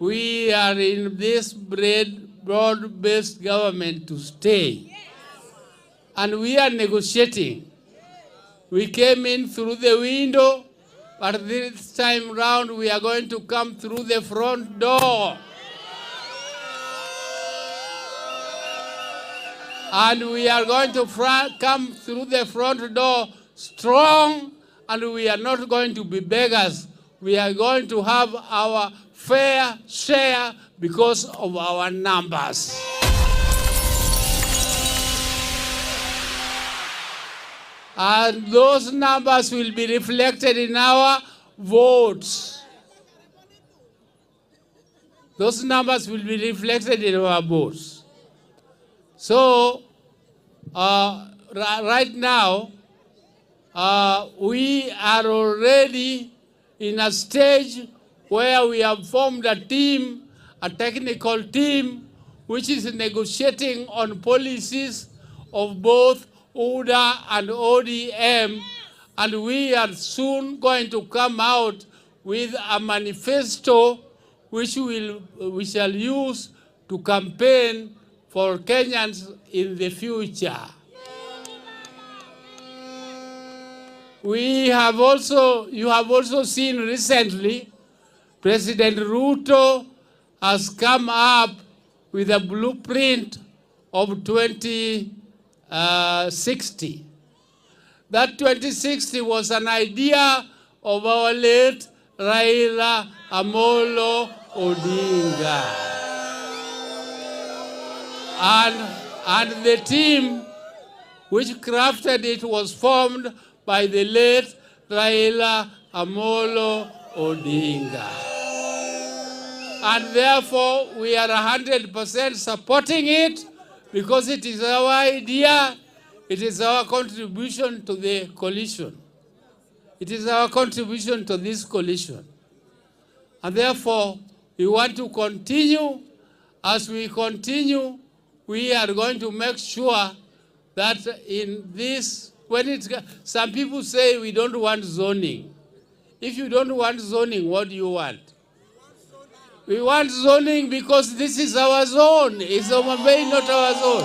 we are in this broad-based government to stay. And we are negotiating. We came in through the window, but this time round we are going to come through the front door. And we are going to come through the front door strong, and we are not going to be beggars. We are going to have our fair share because of our numbers. And those numbers will be reflected in our votes. Those numbers will be reflected in our votes. So, right now, we are already in a stage where we have formed a team, a technical team, which is negotiating on policies of both UDA and ODM, and we are soon going to come out with a manifesto which we shall use to campaign for Kenyans in the future. You have also seen recently, President Ruto has come up with a blueprint of 2060. That 2060 was an idea of our late Raila Amolo Odinga. And the team which crafted it was formed by the late Raila Amolo Odinga. And therefore, we are 100% supporting it because it is our idea, it is our contribution to the coalition. It is our contribution to this coalition. And therefore, we want to continue. As we continue, we are going to make sure that in this, some people say we don't want zoning. If you don't want zoning, what do you want? We want zoning because this is our zone. It's Homa Bay, not our zone.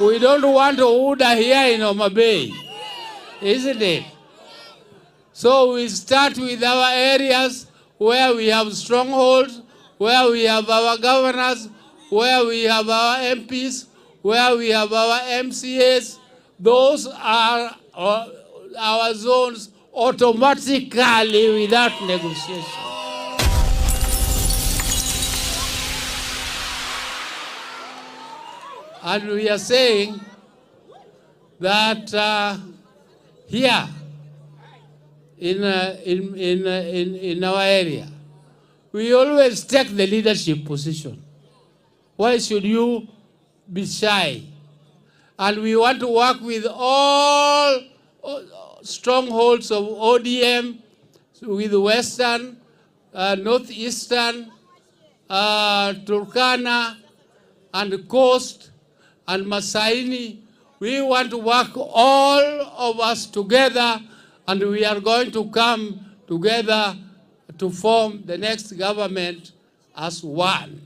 We don't want UDA here in Homa Bay, isn't it? So we start with our areas where we have strongholds, where we have our governors, where we have our MPs, where we have our MCAs. Those are our zones automatically without negotiation. And we are saying that here in our area, we always take the leadership position. Why should you be shy? And we want to work with all strongholds of ODM, with Western, Northeastern, Turkana, and Coast, and Masaini. We want to work all of us together, and we are going to come together to form the next government as one.